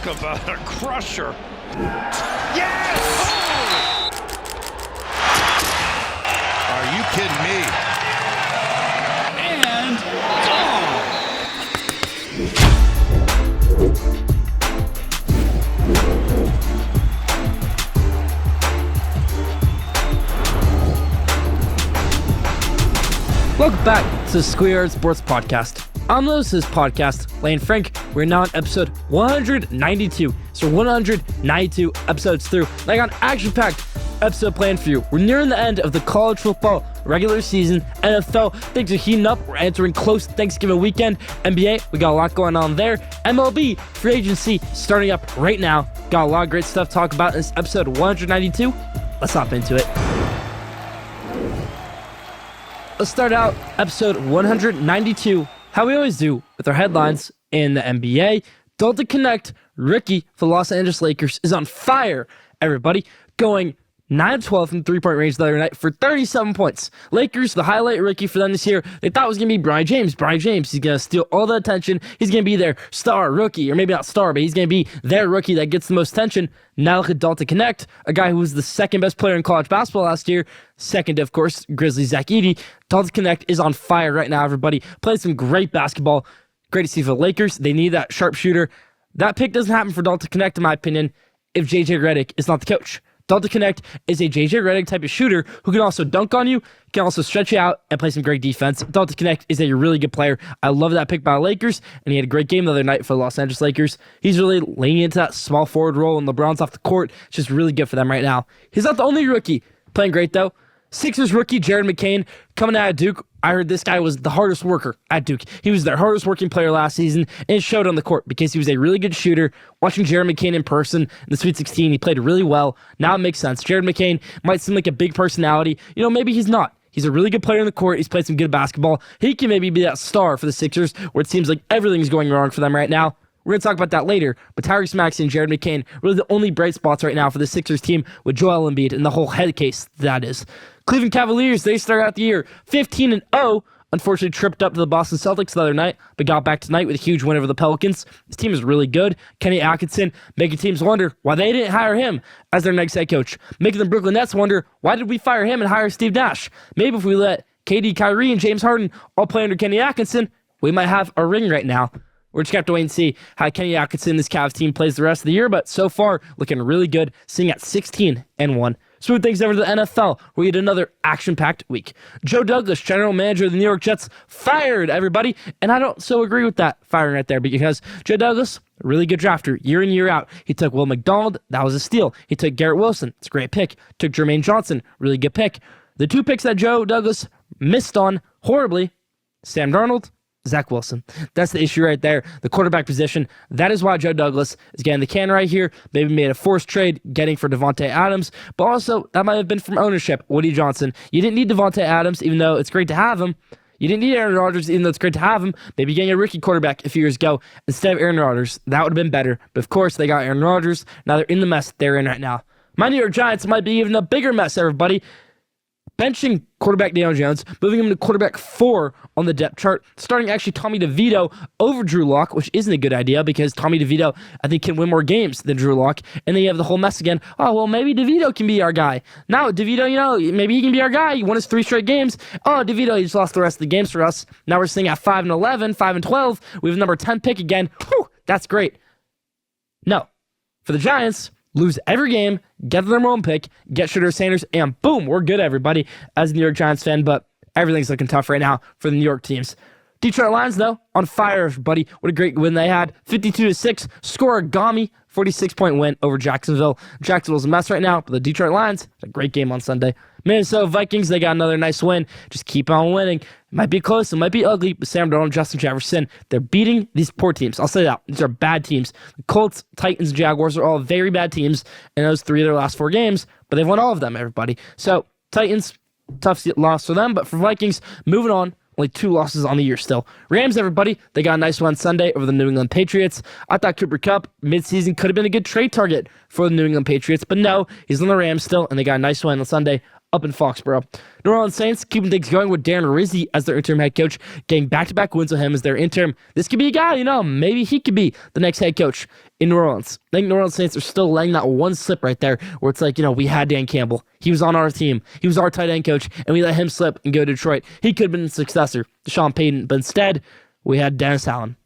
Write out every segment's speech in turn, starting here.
Talk about a crusher. Yes! Oh! Are you kidding me? And gone! Welcome back to the Schoolyard Sports Podcast. I'm Lewis's podcast, Lane Frank. We're now on episode 192. So 192 episodes through. I got an action-packed episode planned for you. We're nearing the end of the college football regular season. NFL, things are heating up. We're entering close to Thanksgiving weekend. NBA, we got a lot going on there. MLB, free agency starting up right now. Got a lot of great stuff to talk about in this episode 192. Let's hop into it. Let's start out episode 192, how we always do, with our headlines in the NBA. Dalton Knecht, rookie for the Los Angeles Lakers, is on fire, everybody, going 9-12 from three-point range the other night for 37 points. Lakers, the highlight rookie for them this year, they thought it was going to be Brian James. Brian James, he's going to steal all the attention. He's going to be their star rookie, or maybe not star, but he's going to be their rookie that gets the most attention. Now look at Dalton Knecht, a guy who was the second best player in college basketball last year. Second, of course, Grizzlies' Zach Edey. Dalton Knecht is on fire right now, everybody. Playing some great basketball. Great to see for the Lakers. They need that sharpshooter. That pick doesn't happen for Dalton Knecht, in my opinion, if JJ Redick is not the coach. Dalton Knecht is a JJ Redick type of shooter who can also dunk on you, can also stretch you out, and play some great defense. Dalton Knecht is a really good player. I love that pick by the Lakers, and he had a great game the other night for the Los Angeles Lakers. He's really leaning into that small forward role, and LeBron's off the court. It's just really good for them right now. He's not the only rookie playing great, though. Sixers rookie Jared McCain coming out of Duke. I heard this guy was the hardest worker at Duke. He was their hardest working player last season, and it showed on the court because he was a really good shooter. Watching Jared McCain in person in the Sweet 16, he played really well. Now it makes sense. Jared McCain might seem like a big personality. Maybe he's not. He's a really good player in the court. He's played some good basketball. He can maybe be that star for the Sixers where it seems like everything's going wrong for them right now. We're going to talk about that later, but Tyrese Maxey and Jared McCain really the only bright spots right now for the Sixers team with Joel Embiid and the whole head case that is. Cleveland Cavaliers, they start out the year 15-0. Unfortunately, tripped up to the Boston Celtics the other night, but got back tonight with a huge win over the Pelicans. This team is really good. Kenny Atkinson making teams wonder why they didn't hire him as their next head coach. Making the Brooklyn Nets wonder, why did we fire him and hire Steve Nash? Maybe if we let KD, Kyrie, and James Harden all play under Kenny Atkinson, we might have a ring right now. We're just going to have to wait and see how Kenny Atkinson, this Cavs team, plays the rest of the year, but so far, looking really good, sitting at 16-1. Smooth things over to the NFL. We had another action-packed week. Joe Douglas, general manager of the New York Jets, fired everybody, and I don't so agree with that firing right there because Joe Douglas, a really good drafter, year in, year out. He took Will McDonald, that was a steal. He took Garrett Wilson, it's a great pick. Took Jermaine Johnson, really good pick. The two picks that Joe Douglas missed on horribly, Sam Darnold, Zach Wilson. That's the issue right there. The quarterback position. That is why Joe Douglas is getting the can right here. Maybe made a forced trade getting for Devontae Adams, but also that might have been from ownership. Woody Johnson. You didn't need Devontae Adams, even though it's great to have him. You didn't need Aaron Rodgers, even though it's great to have him. Maybe getting a rookie quarterback a few years ago instead of Aaron Rodgers. That would have been better. But of course, they got Aaron Rodgers. Now they're in the mess they're in right now. My New York Giants might be even a bigger mess, everybody. Benching quarterback Daniel Jones, moving him to quarterback 4 on the depth chart, starting actually Tommy DeVito over Drew Lock, which isn't a good idea because Tommy DeVito, I think, can win more games than Drew Lock. And then you have the whole mess again. Oh, well, maybe DeVito can be our guy. Now, DeVito, maybe he can be our guy. He won his 3 straight games. Oh, DeVito, he just lost the rest of the games for us. Now we're sitting at 5-11, 5-12. We have number 10 pick again. Whew, that's great. No. For the Giants, lose every game, get the number 1 pick, get Shedeur Sanders, and boom, we're good, everybody, as a New York Giants fan, but everything's looking tough right now for the New York teams. Detroit Lions, though, on fire, everybody. What a great win they had. 52-6, score-a-gami, 46-point win over Jacksonville. Jacksonville's a mess right now, but the Detroit Lions, a great game on Sunday. Minnesota Vikings, they got another nice win. Just keep on winning. It might be close, it might be ugly, but Sam Darnold, Justin Jefferson, they're beating these poor teams. I'll say that. These are bad teams. The Colts, Titans, Jaguars are all very bad teams in those 3 of their last 4 games, but they've won all of them, everybody. So, Titans, tough loss for them, but for Vikings, moving on. Only 2 losses on the year still. Rams, everybody, they got a nice one Sunday over the New England Patriots. I thought Cooper Kupp midseason could have been a good trade target for the New England Patriots, but no, he's on the Rams still, and they got a nice win on Sunday up in Foxborough. New Orleans Saints keeping things going with Darren Rizzi as their interim head coach, getting back-to-back wins with him as their interim. This could be a guy, maybe he could be the next head coach in New Orleans. I think New Orleans Saints are still letting that one slip right there where it's like, we had Dan Campbell. He was on our team. He was our tight end coach, and we let him slip and go to Detroit. He could have been the successor to Sean Payton, but instead, we had Dennis Allen.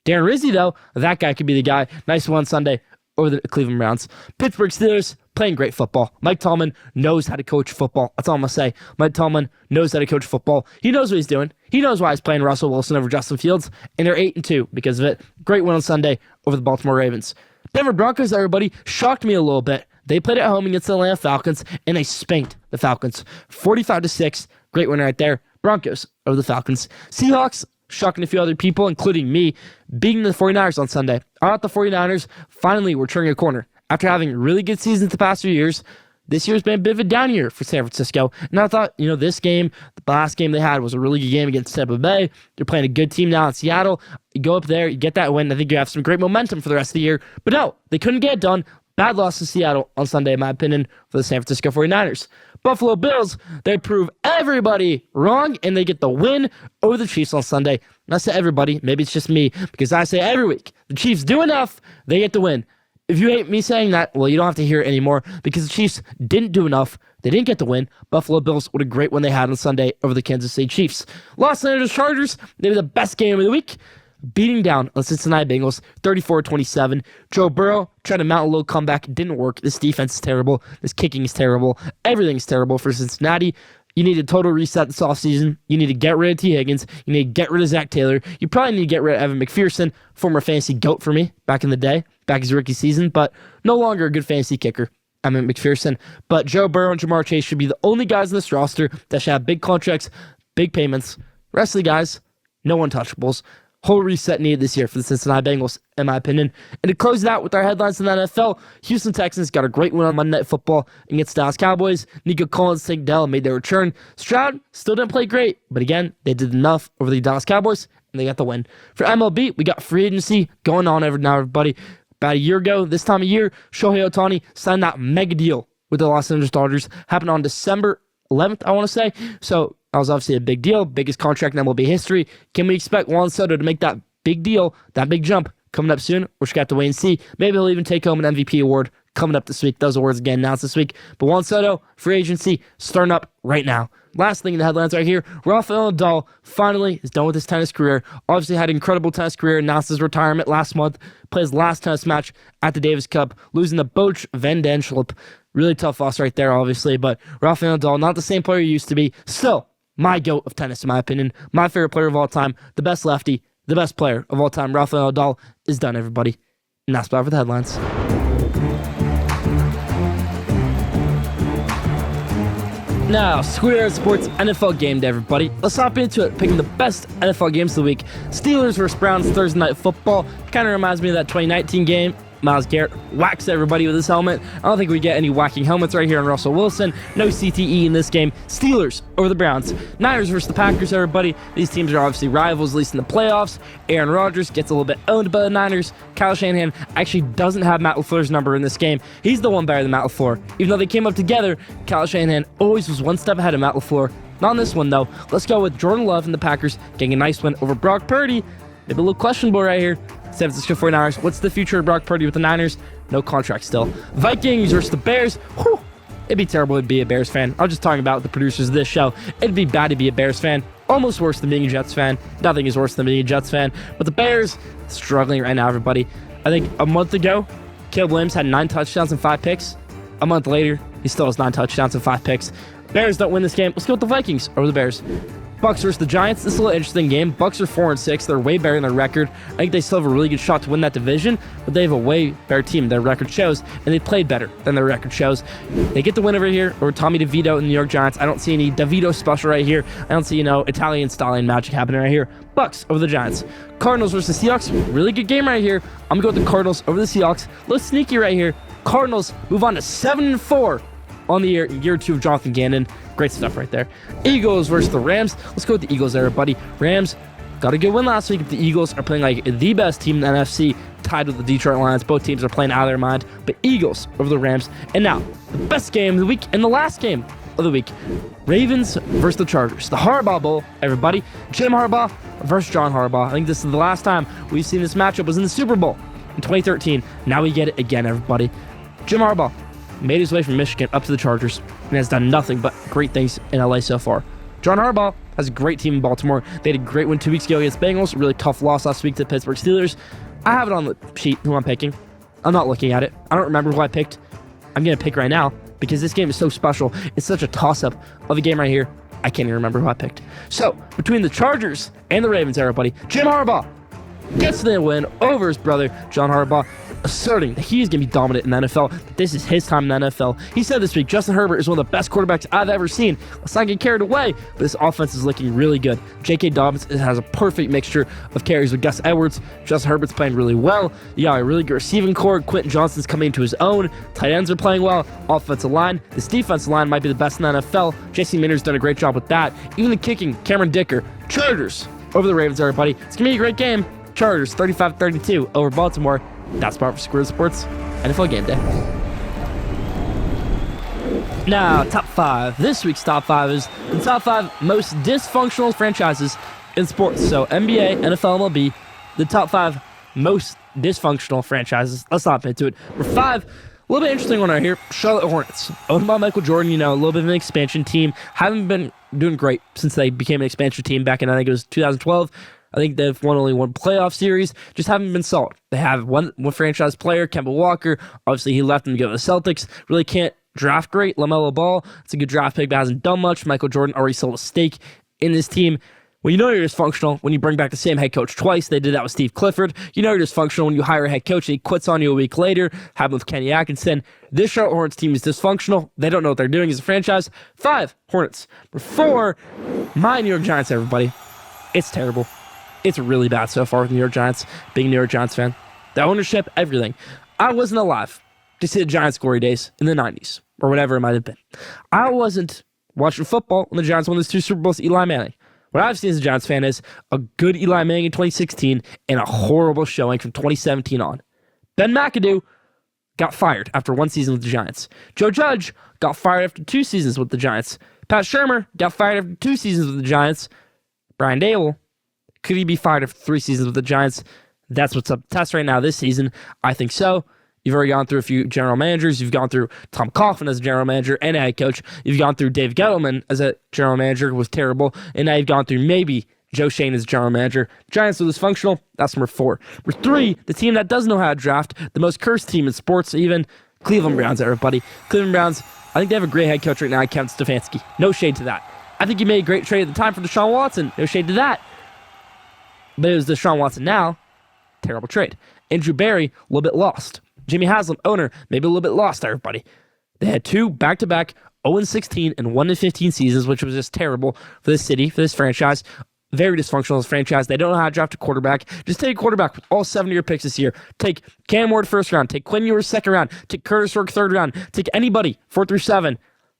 Darren Rizzi, though, that guy could be the guy. Nice one Sunday over the Cleveland Browns. Pittsburgh Steelers playing great football. Mike Tomlin knows how to coach football. That's all I'm going to say. Mike Tomlin knows how to coach football. He knows what he's doing. He knows why he's playing Russell Wilson over Justin Fields, and they're 8-2 because of it. Great win on Sunday over the Baltimore Ravens. Denver Broncos, everybody, shocked me a little bit. They played at home against the Atlanta Falcons, and they spanked the Falcons 45-6. Great win right there. Broncos over the Falcons. Seahawks, shocking a few other people, including me, beating the 49ers on Sunday. I thought the 49ers finally were turning a corner. After having really good seasons the past few years, this year's been a bit of a down year for San Francisco. And I thought, this game, the last game they had was a really good game against Tampa Bay. They're playing a good team now in Seattle. You go up there, you get that win. I think you have some great momentum for the rest of the year. But no, they couldn't get it done. Bad loss to Seattle on Sunday, in my opinion, for the San Francisco 49ers. Buffalo Bills, they prove everybody wrong, and they get the win over the Chiefs on Sunday. And I say everybody, maybe it's just me, because I say every week, the Chiefs do enough, they get the win. If you hate me saying that, well, you don't have to hear it anymore, because the Chiefs didn't do enough. They didn't get the win. Buffalo Bills, what a great win they had on Sunday over the Kansas City Chiefs. Los Angeles Chargers, they were the best game of the week, beating down the Cincinnati Bengals 34-27. Joe Burrow tried to mount a little comeback. It didn't work. This defense is terrible. This kicking is terrible. Everything's terrible for Cincinnati. You need a total reset this offseason. You need to get rid of T. Higgins. You need to get rid of Zach Taylor. You probably need to get rid of Evan McPherson, former fantasy GOAT for me back in the day, back his rookie season, but no longer a good fantasy kicker. I mean McPherson. But Joe Burrow and Jamar Chase should be the only guys in this roster that should have big contracts, big payments. Rest of the guys, no untouchables. Whole reset needed this year for the Cincinnati Bengals, in my opinion. And to close it out with our headlines in the NFL, Houston Texans got a great win on Monday Night Football against Dallas Cowboys. Nico Collins, Tank Dell made their return. Stroud still didn't play great, but again, they did enough over the Dallas Cowboys, and they got the win. For MLB, we got free agency going on now, everybody. About a year ago, this time of year, Shohei Ohtani signed that mega deal with the Los Angeles Dodgers. Happened on December 11th, I want to say. So that was obviously a big deal, biggest contract in MLB history. Can we expect Juan Soto to make that big deal, that big jump coming up soon? We're just going to have to wait and see. Maybe he'll even take home an MVP award coming up this week. Those awards again announced this week. But Juan Soto, free agency, starting up right now. Last thing in the headlines right here, Rafael Nadal finally is done with his tennis career. Obviously had an incredible tennis career, announced his retirement last month, played his last tennis match at the Davis Cup, losing to Boch van den Schlup. Really tough loss right there, obviously, but Rafael Nadal, not the same player he used to be. Still, my GOAT of tennis, in my opinion. My favorite player of all time, the best lefty, the best player of all time. Rafael Nadal is done, everybody. And that's about for the headlines. Now, Schoolyard Sports NFL game day, everybody. Let's hop into it, picking the best NFL games of the week. Steelers vs. Browns Thursday Night Football. Kind of reminds me of that 2019 game. Myles Garrett whacks everybody with his helmet. I don't think we get any whacking helmets right here on Russell Wilson. No CTE in this game. Steelers over the Browns. Niners versus the Packers, everybody. These teams are obviously rivals, at least in the playoffs. Aaron Rodgers gets a little bit owned by the Niners. Kyle Shanahan actually doesn't have Matt LaFleur's number in this game. He's the one better than Matt LaFleur. Even though they came up together, Kyle Shanahan always was one step ahead of Matt LaFleur. Not on this one, though. Let's go with Jordan Love and the Packers getting a nice win over Brock Purdy. Maybe a little questionable right here. San Francisco 49ers. What's the future of Brock Purdy with the Niners? No contract still. Vikings versus the Bears. Whew. It'd be terrible to be a Bears fan. I'm just talking about the producers of this show. It'd be bad to be a Bears fan. Almost worse than being a Jets fan. Nothing is worse than being a Jets fan. But the Bears, struggling right now, everybody. I think a month ago, Caleb Williams had 9 touchdowns and 5 picks. A month later, he still has 9 touchdowns and 5 picks. Bears don't win this game. Let's go with the Vikings over the Bears. Bucks versus the Giants. This is a little interesting game. Bucks are 4-6. They're way better in their record. I think they still have a really good shot to win that division, but they have a way better team. Their record shows, and they played better than their record shows. They get the win over here over Tommy DeVito and the New York Giants. I don't see any DeVito special right here. I don't see, Italian stallion magic happening right here. Bucks over the Giants. Cardinals versus Seahawks. Really good game right here. I'm going to go with the Cardinals over the Seahawks. A little sneaky right here. Cardinals move on to 7-4 on the year 2 of Jonathan Gannon. Great stuff right there. Eagles versus the Rams. Let's go with the Eagles there, everybody. Rams got a good win last week. The Eagles are playing like the best team in the NFC, tied with the Detroit Lions. Both teams are playing out of their mind. But Eagles over the Rams. And now, the best game of the week and the last game of the week. Ravens versus the Chargers. The Harbaugh Bowl, everybody. Jim Harbaugh versus John Harbaugh. I think this is the last time we've seen this matchup was in the Super Bowl in 2013. Now we get it again, everybody. Jim Harbaugh made his way from Michigan up to the Chargers and has done nothing but great things in LA so far. John Harbaugh has a great team in Baltimore. They had a great win 2 weeks ago against Bengals. A really tough loss last week to the Pittsburgh Steelers. I have it on the sheet who I'm picking. I'm not looking at it. I don't remember who I picked. I'm going to pick right now because this game is so special. It's such a toss-up of a game right here. I can't even remember who I picked. So, between the Chargers and the Ravens, everybody, Jim Harbaugh gets the win over his brother, John Harbaugh, asserting that he is going to be dominant in the NFL, that this is his time in the NFL. He said this week, Justin Herbert is one of the best quarterbacks I've ever seen. Let's not get carried away, but this offense is looking really good. J.K. Dobbins has a perfect mixture of carries with Gus Edwards. Justin Herbert's playing really well. You got a really good receiving core. Quentin Johnston's coming into his own. Tight ends are playing well. Offensive line. This defensive line might be the best in the NFL. J.C. Minner's done a great job with that. Even the kicking, Cameron Dicker. Chargers over the Ravens, everybody. It's going to be a great game. Chargers 35-32 over Baltimore. That's part for Schoolyard Sports NFL Game Day. Now, top 5. This week's top 5 is the top 5 most dysfunctional franchises in sports. So, NBA, NFL, MLB, the top 5 most dysfunctional franchises. Let's hop into it. For 5, a little bit interesting one right here. Charlotte Hornets. Owned by Michael Jordan, a little bit of an expansion team. Haven't been doing great since they became an expansion team back in, I think it was 2012. I think they've won only one playoff series, just haven't been solid. They have one franchise player, Kemba Walker. Obviously, he left them to go to the Celtics. Really can't draft great. LaMelo Ball, it's a good draft pick, but hasn't done much. Michael Jordan already sold a stake in this team. Well, you're dysfunctional when you bring back the same head coach twice. They did that with Steve Clifford. You're dysfunctional when you hire a head coach and he quits on you a week later. Happened with Kenny Atkinson. This Charlotte Hornets team is dysfunctional. They don't know what they're doing as a franchise. 5, Hornets. 4, my New York Giants, everybody. It's terrible. It's really bad so far with the New York Giants, being a New York Giants fan. The ownership, everything. I wasn't alive to see the Giants' glory days in the 90s, or whatever it might have been. I wasn't watching football when the Giants won those 2 Super Bowls to Eli Manning. What I've seen as a Giants fan is a good Eli Manning in 2016 and a horrible showing from 2017 on. Ben McAdoo got fired after 1 season with the Giants. Joe Judge got fired after 2 seasons with the Giants. Pat Shurmur got fired after 2 seasons with the Giants. Brian Dable, could he be fired after 3 seasons with the Giants? That's what's up to test right now this season. I think so. You've already gone through a few general managers. You've gone through Tom Coughlin as a general manager and a head coach. You've gone through Dave Gettleman as a general manager, who was terrible. And now you've gone through maybe Joe Shane as a general manager. Giants are dysfunctional. That's number 4. Number 3, the team that doesn't know how to draft, the most cursed team in sports, even Cleveland Browns, everybody. Cleveland Browns, I think they have a great head coach right now, Kevin Stefanski. No shade to that. I think he made a great trade at the time for Deshaun Watson. No shade to that. But it was Deshaun Watson now. Terrible trade. Andrew Barry, a little bit lost. Jimmy Haslam, owner, maybe a little bit lost, everybody. They had 2 back-to-back 0-16 and 1-15 seasons, which was just terrible for this city, for this franchise. Very dysfunctional as a franchise. They don't know how to draft a quarterback. Just take a quarterback with all 7 of your picks this year. Take Cam Ward first round. Take Quinn Ewers second round. Take Curtis Rourke third round. Take anybody 4 through 7.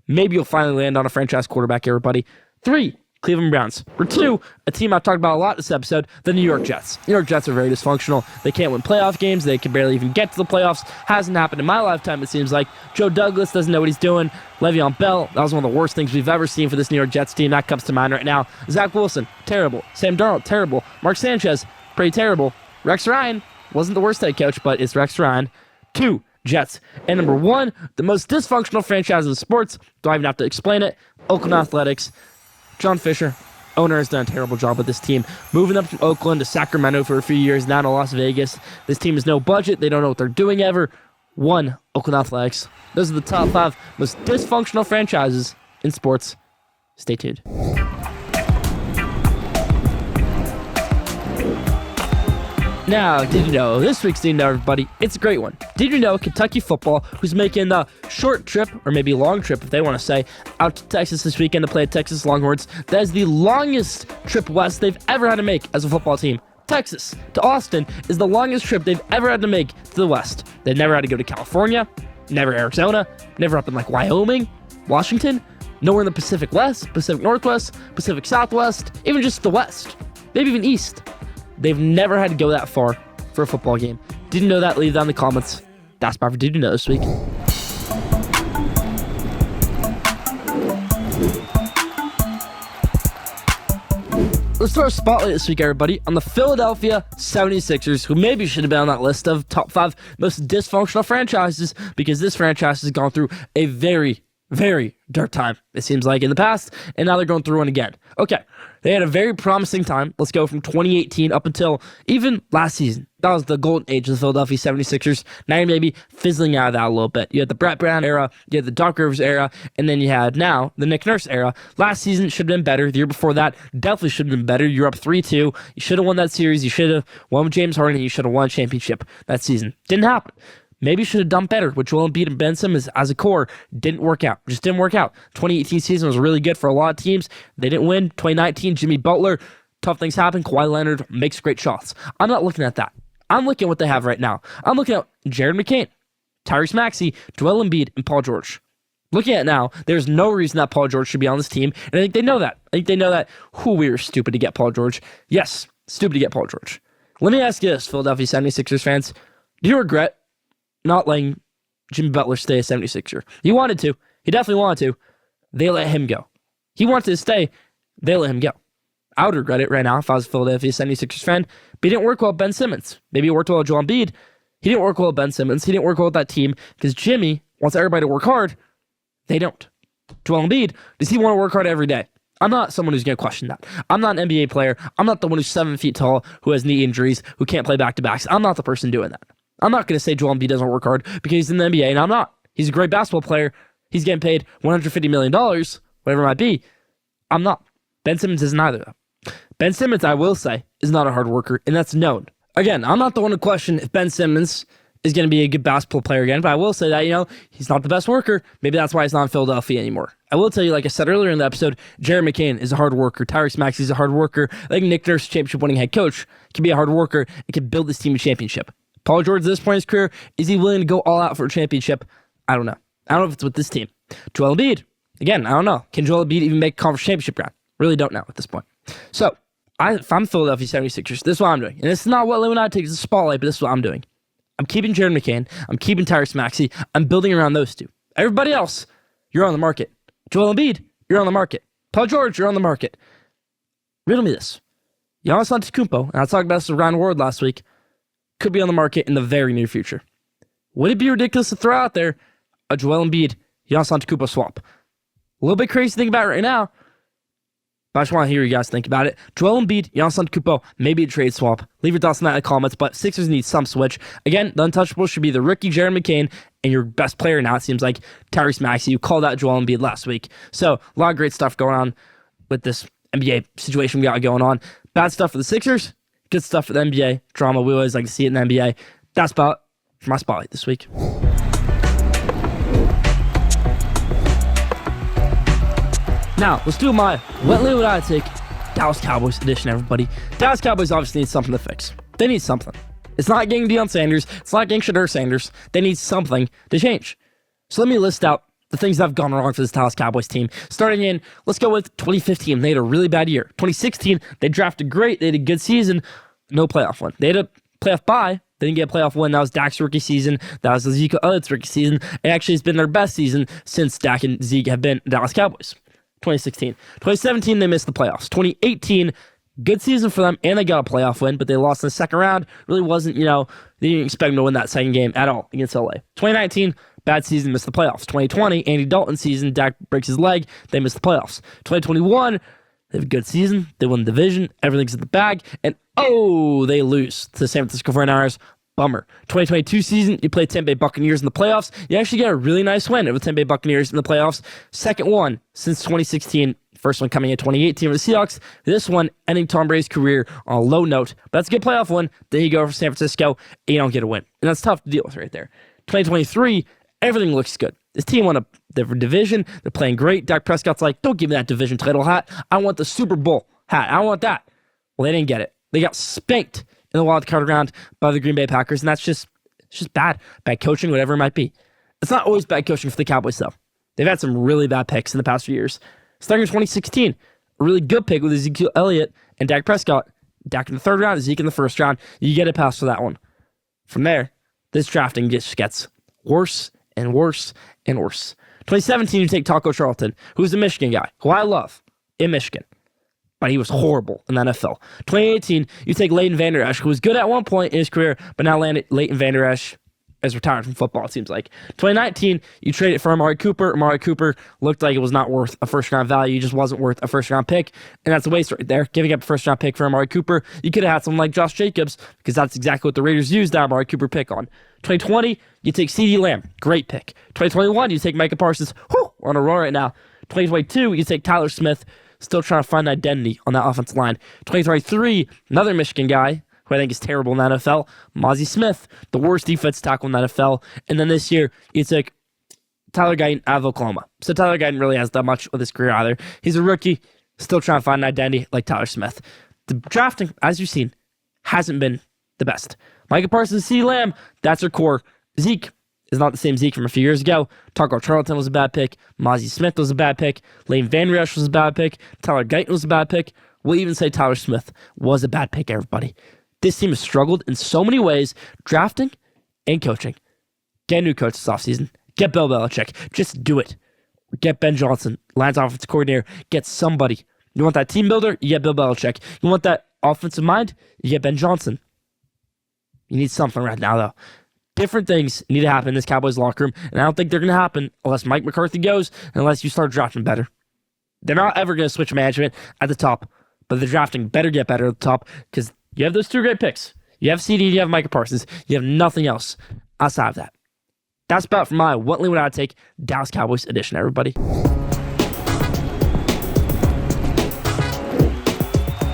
Maybe you'll finally land on a franchise quarterback, everybody. 3, Cleveland Browns. For 2, a team I've talked about a lot this episode, the New York Jets. New York Jets are very dysfunctional. They can't win playoff games. They can barely even get to the playoffs. Hasn't happened in my lifetime, it seems like. Joe Douglas doesn't know what he's doing. Le'Veon Bell, that was one of the worst things we've ever seen for this New York Jets team. That comes to mind right now. Zach Wilson, terrible. Sam Darnold, terrible. Mark Sanchez, pretty terrible. Rex Ryan, wasn't the worst head coach, but it's Rex Ryan. 2, Jets. And number 1, the most dysfunctional franchise in sports. Do I even have to explain it? Oakland Athletics. John Fisher, owner, has done a terrible job with this team. Moving up from Oakland to Sacramento for a few years, now to Las Vegas. This team has no budget. They don't know what they're doing ever. 1, Oakland Athletics. Those are the top 5 most dysfunctional franchises in sports. Stay tuned. Now, did you know, this week's Did You Know, everybody, it's a great one. Did you know Kentucky football, who's making the short trip, or maybe long trip if they want to say, out to Texas this weekend to play at Texas Longhorns? That is the longest trip west they've ever had to make as a football team. Texas to Austin is the longest trip they've ever had to make to the west. They've never had to go to California, never Arizona, never up in like Wyoming, Washington, nowhere in the Pacific West, Pacific Northwest, Pacific Southwest, even just the west, maybe even east. They've never had to go that far for a football game. Didn't know that? Leave down in the comments. That's about for Did You Know this week. let's throw a spotlight this week, everybody, on the Philadelphia 76ers, who maybe should have been on that list of top 5 most dysfunctional franchises, because this franchise has gone through a very, very dark time, it seems like, in the past, and now they're going through one again. Okay, they had a very promising time. Let's go from 2018 up until even last season. That was the golden age of the Philadelphia 76ers. Now you're maybe fizzling out of that a little bit. You had the Brett Brown era, you had the Doc Rivers era, and then you had now the Nick Nurse era. Last season should have been better. The year before that definitely should have been better. You're up 3-2. You should have won that series. You should have won with James Harden, and you should have won a championship that season. Didn't happen. Maybe you should have done better with Joel Embiid and Ben Simmons as a core. Didn't work out. Just didn't work out. 2018 season was really good for a lot of teams. They didn't win. 2019, Jimmy Butler, tough things happen. Kawhi Leonard makes great shots. I'm not looking at that. I'm looking at what they have right now. I'm looking at Jared McCain, Tyrese Maxey, Joel Embiid, and Paul George. Looking at it now, there's no reason that Paul George should be on this team, and I think they know that. I think they know that. We were stupid to get Paul George. Yes, stupid to get Paul George. Let me ask you this, Philadelphia 76ers fans. Do you regret not letting Jimmy Butler stay a 76er? He wanted to. He definitely wanted to. They let him go. He wanted to stay. They let him go. I would regret it right now if I was a Philadelphia 76ers fan, but he didn't work well with Ben Simmons. Maybe he worked well with Joel Embiid. He didn't work well with Ben Simmons. He didn't work well with that team because Jimmy wants everybody to work hard. They don't. Joel Embiid, does he want to work hard every day? I'm not someone who's going to question that. I'm not an NBA player. I'm not the one who's 7 feet tall, who has knee injuries, who can't play back-to-backs. I'm not the person doing that. I'm not going to say Joel Embiid doesn't work hard because he's in the NBA, and I'm not. He's a great basketball player. He's getting paid $150 million, whatever it might be. I'm not. Ben Simmons isn't either, though. Ben Simmons, I will say, is not a hard worker, and that's known. Again, I'm not the one to question if Ben Simmons is going to be a good basketball player again, but I will say that, he's not the best worker. Maybe that's why he's not in Philadelphia anymore. I will tell you, like I said earlier in the episode, Jared McCain is a hard worker. Tyrese Maxey is a hard worker. I think Nick Nurse, championship-winning head coach, can be a hard worker and can build this team a championship. Paul George, at this point in his career, is he willing to go all out for a championship? I don't know. I don't know if it's with this team. Joel Embiid, again, I don't know. Can Joel Embiid even make a conference championship round? Really don't know at this point. So, if I'm Philadelphia 76ers, this is what I'm doing. And this is not what Illuminati takes the spotlight, but this is what I'm doing. I'm keeping Jared McCain. I'm keeping Tyrese Maxey. I'm building around those two. Everybody else, you're on the market. Joel Embiid, you're on the market. Paul George, you're on the market. Riddle me this. Giannis Antetokounmpo, and I talked about this with Ryan Ward last week, could be on the market in the very near future. Would it be ridiculous to throw out there a Joel Embiid, Giannis Antetokounmpo swap? A little bit crazy to think about right now, but I just want to hear you guys think about it. Joel Embiid, Giannis Antetokounmpo, maybe a trade swap. Leave your thoughts on that in the comments, but Sixers need some switch. Again, the untouchable should be the rookie Jared McCain, and your best player now, it seems like, Tyrese Maxey. You called out Joel Embiid last week. So, a lot of great stuff going on with this NBA situation we got going on. Bad stuff for the Sixers, good stuff for the NBA. Drama, we always like to see it in the NBA. That's about it for my spotlight this week. Now, let's do my what would I take Dallas Cowboys edition, everybody. Dallas Cowboys obviously need something to fix. They need something. It's not getting Deion Sanders. It's not getting Shadur Sanders. They need something to change. So let me list out the things that have gone wrong for this Dallas Cowboys team. Starting in, let's go with 2015. They had a really bad year. 2016, they drafted great. They had a good season. No playoff win. They had a playoff bye. They didn't get a playoff win. That was Dak's rookie season. That was Ezekiel Elliott's rookie season. It actually has been their best season since Dak and Zeke have been Dallas Cowboys. 2016. 2017, they missed the playoffs. 2018, good season for them, and they got a playoff win, but they lost in the second round. Really wasn't, they didn't expect them to win that second game at all against LA. 2019, bad season, missed the playoffs. 2020, Andy Dalton season, Dak breaks his leg, they missed the playoffs. 2021, they have a good season, they win the division, everything's in the bag, and they lose to the San Francisco 49ers. Bummer. 2022 season, you play Tampa Bay Buccaneers in the playoffs. You actually get a really nice win over the Tampa Bay Buccaneers in the playoffs. Second one since 2016. First one coming in 2018 for the Seahawks. This one ending Tom Brady's career on a low note. But that's a good playoff win. Then you go for San Francisco and you don't get a win. And that's tough to deal with right there. 2023, everything looks good. This team won a different division. They're playing great. Dak Prescott's like, don't give me that division title hat. I want the Super Bowl hat. I want that. Well, they didn't get it. They got spanked in the wild card round by the Green Bay Packers, and it's just bad coaching, whatever it might be. It's not always bad coaching for the Cowboys, though. They've had some really bad picks in the past few years. Starting in 2016, a really good pick with Ezekiel Elliott and Dak Prescott. Dak in the third round, Zeke in the first round. You get a pass for that one. From there, this drafting just gets worse and worse and worse. 2017, you take Taco Charlton, who's a Michigan guy, who I love in Michigan. but he was horrible in the NFL. 2018, you take Leighton Vander Esch, who was good at one point in his career, but now Leighton Vander Esch is retired from football, it seems like. 2019, you trade it for Amari Cooper. Amari Cooper looked like it was not worth a first-round value. He just wasn't worth a first-round pick, and that's a waste right there. Giving up a first-round pick for Amari Cooper, you could have had someone like Josh Jacobs, because that's exactly what the Raiders used that Amari Cooper pick on. 2020, you take CeeDee Lamb. Great pick. 2021, you take Micah Parsons. Whew, we're on a roll right now. 2022, you take Tyler Smith. Still trying to find identity on that offensive line. 2023, another Michigan guy, who I think is terrible in the NFL, Mozzie Smith, the worst defense tackle in the NFL. And then this year, you took Tyler Guyton out of Oklahoma. So Tyler Guyton really hasn't done much with his career either. He's a rookie, still trying to find an identity like Tyler Smith. The drafting, as you've seen, hasn't been the best. Micah Parsons, CeeDee Lamb, that's their core. Zeke is not the same Zeke from a few years ago. Taco Charlton was a bad pick. Mozzie Smith was a bad pick. Leighton Vander Esch was a bad pick. Tyler Guyton was a bad pick. We'll even say Tyler Smith was a bad pick, everybody. This team has struggled in so many ways, drafting and coaching. Get a new coach this offseason. Get Bill Belichick. Just do it. Get Ben Johnson, Lions offensive coordinator. Get somebody. You want that team builder? You get Bill Belichick. You want that offensive mind? You get Ben Johnson. You need something right now, though. Different things need to happen in this Cowboys locker room, and I don't think they're going to happen unless Mike McCarthy goes, unless you start drafting better. They're not ever going to switch management at the top, but the drafting better get better at the top, because you have those two great picks. You have CeeDee, you have Micah Parsons. You have nothing else outside of that. That's about for my what would I take Dallas Cowboys edition, everybody.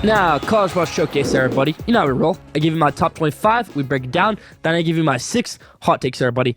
Now, College Ball Showcase, everybody. You know how we roll. I give you my top 25. We break it down. Then I give you my 6 hot takes, everybody.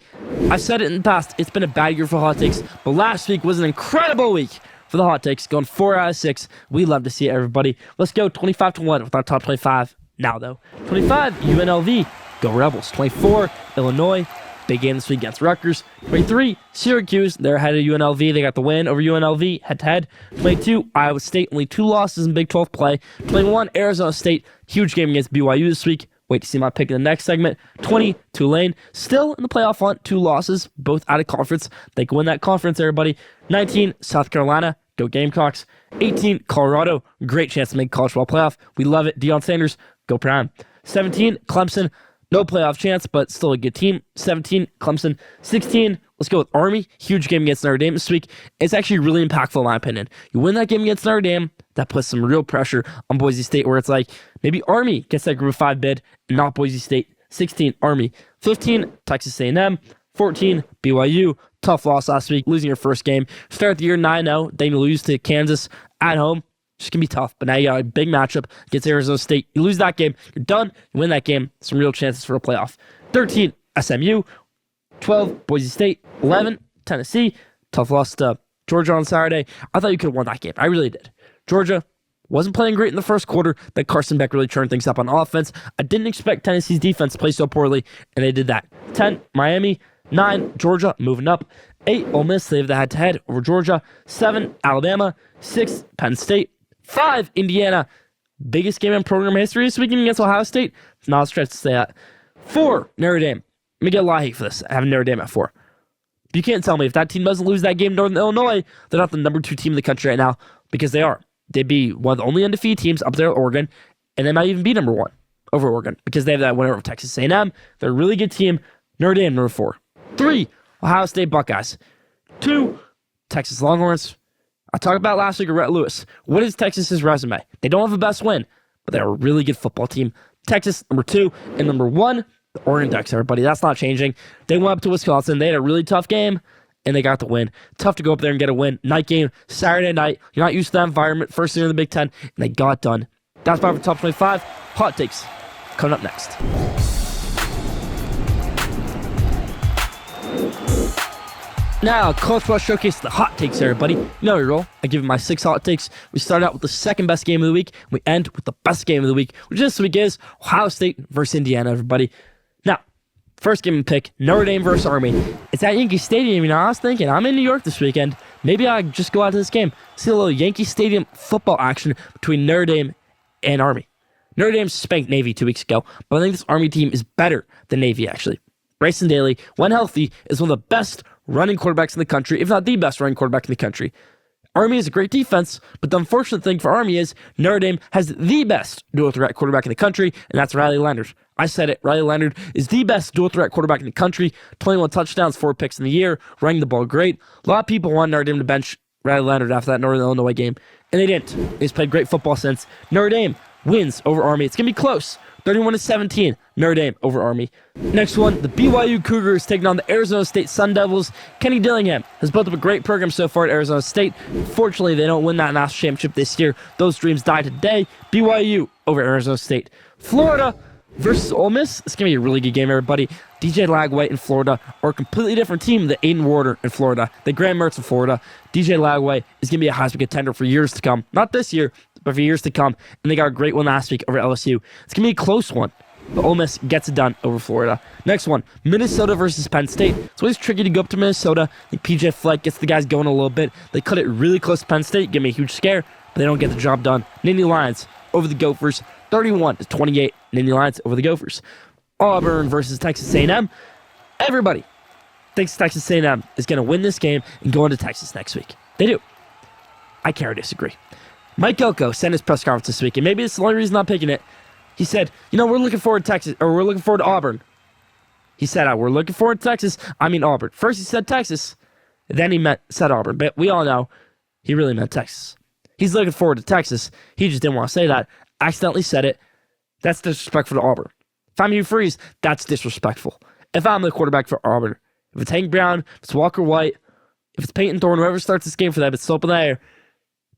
I've said it in the past. It's been a bad year for hot takes, but last week was an incredible week for the hot takes, going 4 out of 6. We love to see it, everybody. Let's go 25-1 with our top 25 now, though. 25, UNLV. Go Rebels. 24, Illinois. Big game this week against Rutgers. 23, Syracuse. They're ahead of UNLV. They got the win over UNLV head-to-head. 22, Iowa State. Only 2 losses in Big 12 play. 21, Arizona State. Huge game against BYU this week. Wait to see my pick in the next segment. 20, Tulane. Still in the playoff hunt. 2 losses. Both out of conference. They can win that conference, everybody. 19, South Carolina. Go Gamecocks. 18, Colorado. Great chance to make college football playoff. We love it. Deion Sanders. Go Prime. 17, Clemson. No playoff chance, but still a good team. 17, Clemson. 16, let's go with Army. Huge game against Notre Dame this week. It's actually really impactful in my opinion. You win that game against Notre Dame, that puts some real pressure on Boise State, where it's like, maybe Army gets that Group of 5 bid, and not Boise State. 16, Army. 15, Texas A&M. 14, BYU. Tough loss last week, losing your first game. Start the year 9-0, then you lose to Kansas at home. It's going to be tough, but now you got a big matchup against Arizona State. You lose that game, you're done. You win that game, some real chances for a playoff. 13, SMU. 12, Boise State. 11, Tennessee. Tough loss to Georgia on Saturday. I thought you could have won that game. I really did. Georgia wasn't playing great in the first quarter, but Carson Beck really turned things up on offense. I didn't expect Tennessee's defense to play so poorly, and they did that. 10, Miami. 9, Georgia, moving up. 8, Ole Miss. They have the head-to-head over Georgia. 7, Alabama. 6, Penn State. 5, Indiana. Biggest game in program history this weekend against Ohio State. It's not a stretch to say that. 4, Notre Dame. Let me get a lot of hate for this. I have Notre Dame at 4. But you can't tell me if that team doesn't lose that game to Northern Illinois, they're not the number 2 team in the country right now, because they are. They'd be one of the only undefeated teams up there at Oregon, and they might even be number 1 over Oregon, because they have that win over Texas A&M. They're a really good team. Notre Dame, number 4. 3, Ohio State Buckeyes. 2, Texas Longhorns. I talked about last week with Rhett Lewis. What is Texas's resume? They don't have the best win, but they're a really good football team. Texas, number 2. And number 1, the Oregon Ducks, everybody. That's not changing. They went up to Wisconsin. They had a really tough game, and they got the win. Tough to go up there and get a win. Night game, Saturday night. You're not used to that environment. First year in the Big Ten, and they got it done. That's about for top 25. Hot takes coming up next. Now, College Football Showcase, the hot takes, everybody. You know we roll. I give you my 6 hot takes. We start out with the second best game of the week. We end with the best game of the week, which this week is Ohio State versus Indiana, everybody. Now, first game pick, Notre Dame versus Army. It's at Yankee Stadium. You know, I was thinking, I'm in New York this weekend. Maybe I just go out to this game, see a little Yankee Stadium football action between Notre Dame and Army. Notre Dame spanked Navy 2 weeks ago, but I think this Army team is better than Navy, actually. Bryson Daly, when healthy, is one of the best running quarterbacks in the country, if not the best running quarterback in the country. Army is a great defense, but the unfortunate thing for Army is Notre Dame has the best dual threat quarterback in the country, and that's Riley Leonard. I said it. Riley Leonard is the best dual threat quarterback in the country. 21 touchdowns, 4 picks in the year, running the ball great. A lot of people want Notre Dame to bench Riley Leonard after that Northern Illinois game, and they didn't. He's played great football since. Notre Dame wins over Army. It's going to be close. 31-17, Notre Dame over Army. Next one, the BYU Cougars taking on the Arizona State Sun Devils. Kenny Dillingham has built up a great program so far at Arizona State. Fortunately, they don't win that national championship this year. Those dreams die today. BYU over Arizona State. Florida versus Ole Miss. It's going to be a really good game, everybody. DJ Lagway in Florida are a completely different team than Aiden Warder in Florida, the Graham Mertz in Florida. DJ Lagway is going to be a Heisman contender for years to come. Not this year, but for years to come. And they got a great one last week over LSU. It's going to be a close one, but Ole Miss gets it done over Florida. Next one, Minnesota versus Penn State. It's always tricky to go up to Minnesota. I think PJ Fleck gets the guys going a little bit. They cut it really close to Penn State, give me a huge scare, but they don't get the job done. Nittany Lions over the Gophers, 31-28. Nittany Lions over the Gophers. Auburn versus Texas A&M. Everybody thinks Texas A&M is going to win this game and go into Texas next week. They do. I can't disagree. Mike Elko sent his press conference this week, and maybe it's the only reason I'm picking it. He said, we're looking forward to Texas, or we're looking forward to Auburn. He said, we're looking forward to Texas. I mean Auburn. First he said Texas, then he said Auburn, but we all know he really meant Texas. He's looking forward to Texas. He just didn't want to say that. Accidentally said it. That's disrespectful to Auburn. If I'm Hugh Freeze, that's disrespectful. If I'm the quarterback for Auburn, if it's Hank Brown, if it's Walker White, if it's Peyton Thorne, whoever starts this game for them, it's still up in the air,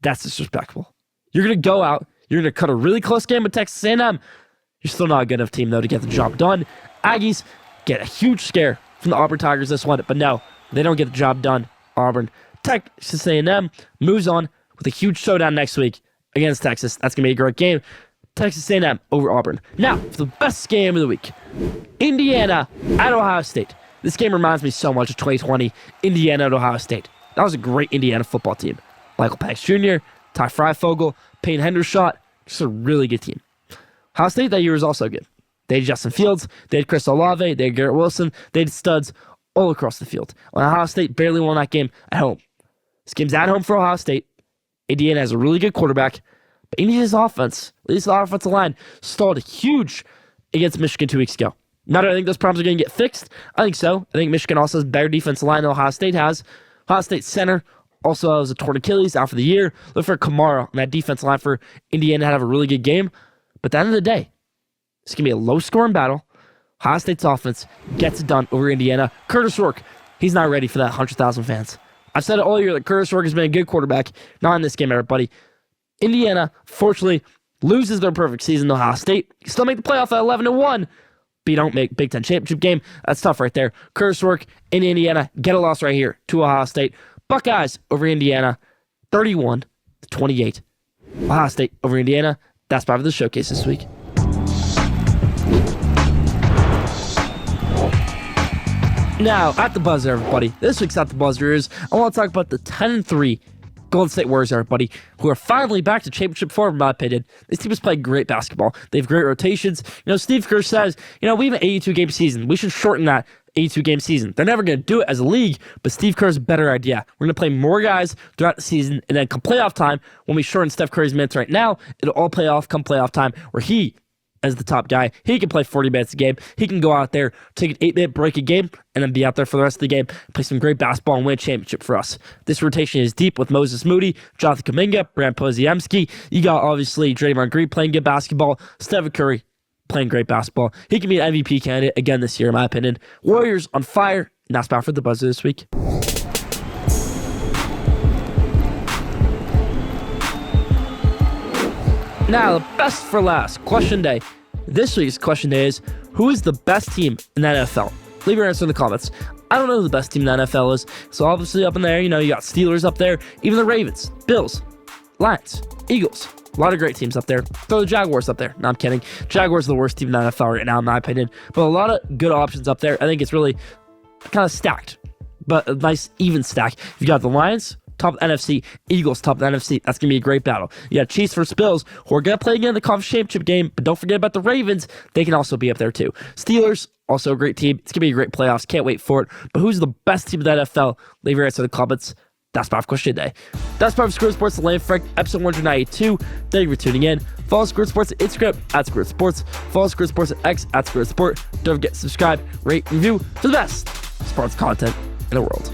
that's disrespectful. You're going to go out, you're going to cut a really close game with Texas A&M. You're still not a good enough team, though, to get the job done. Aggies get a huge scare from the Auburn Tigers this one, but no, they don't get the job done. Auburn. Texas A&M moves on with a huge showdown next week against Texas. That's going to be a great game. Texas A&M over Auburn. Now, for the best game of the week, Indiana at Ohio State. This game reminds me so much of 2020, Indiana at Ohio State. That was a great Indiana football team. Michael Penix Jr., Ty Freifogel, Payne Hendershot, just a really good team. Ohio State that year was also good. They had Justin Fields, they had Chris Olave, they had Garrett Wilson, they had studs all across the field. Ohio State barely won that game at home. This game's at home for Ohio State. Indiana has a really good quarterback, but Indiana's offense, at least the offensive line, stalled huge against Michigan 2 weeks ago. Now, do I think those problems are going to get fixed? I think so. I think Michigan also has a better defensive line than Ohio State has. Ohio State center also has a torn Achilles out for the year. Look for Kamara on that defensive line for Indiana to have a really good game. But at the end of the day, it's going to be a low-scoring battle. Ohio State's offense gets it done over Indiana. Curtis Rourke, he's not ready for that 100,000 fans. I've said it all year that Curtis Rourke has been a good quarterback. Not in this game, everybody. Indiana, fortunately, loses their perfect season to Ohio State. You still make the playoff at 11-1, but you don't make Big Ten championship game. That's tough right there. Curtis Rourke in Indiana, get a loss right here to Ohio State. Buckeyes over Indiana, 31-28. Ohio State over Indiana. That's part of the showcase this week. Now, at the buzzer, everybody. This week's At the Buzzer is, I want to talk about the 10-3 Golden State Warriors, everybody, who are finally back to championship form, in my opinion. This team has played great basketball. They have great rotations. Steve Kerr says, we have an 82-game season. We should shorten that 82-game season. They're never going to do it as a league, but Steve Kerr's a better idea. We're going to play more guys throughout the season, and then come playoff time, when we shorten Steph Curry's minutes right now, it'll all play off come playoff time, where he, as the top guy, he can play 40 minutes a game. He can go out there, take an 8-minute break a game, and then be out there for the rest of the game, play some great basketball, and win a championship for us. This rotation is deep with Moses Moody, Jonathan Kuminga, Brand Poziemski. You got, obviously, Draymond Green playing good basketball, Stephen Curry playing great basketball. He can be an MVP candidate again this year, in my opinion. Warriors on fire, and that's about for the buzzer this week. Now, the best for last, question day. This week's question day is, who is the best team in the NFL? Leave your answer in the comments. I don't know who the best team in the NFL is, so obviously up in there, you got Steelers up there, even the Ravens, Bills, Lions, Eagles. A lot of great teams up there. Throw the Jaguars up there. No, I'm kidding. Jaguars are the worst team in the NFL right now, in my opinion. But a lot of good options up there. I think it's really kind of stacked, but a nice even stack. You've got the Lions, top of the NFC, Eagles, top of the NFC. That's going to be a great battle. You got Chiefs versus Bills, who are going to play again in the conference championship game, but don't forget about the Ravens. They can also be up there too. Steelers, also a great team. It's going to be a great playoffs. Can't wait for it. But who's the best team in the NFL? Leave your answer in the comments. That's 5 question today. That's 5 Square Sports, Lane Frank, episode 192. Thank you for tuning in. Follow Square Sports on Instagram at Square Sports. Follow Square Sports at X at Square Sport. Don't forget to subscribe, rate, review for the best sports content in the world.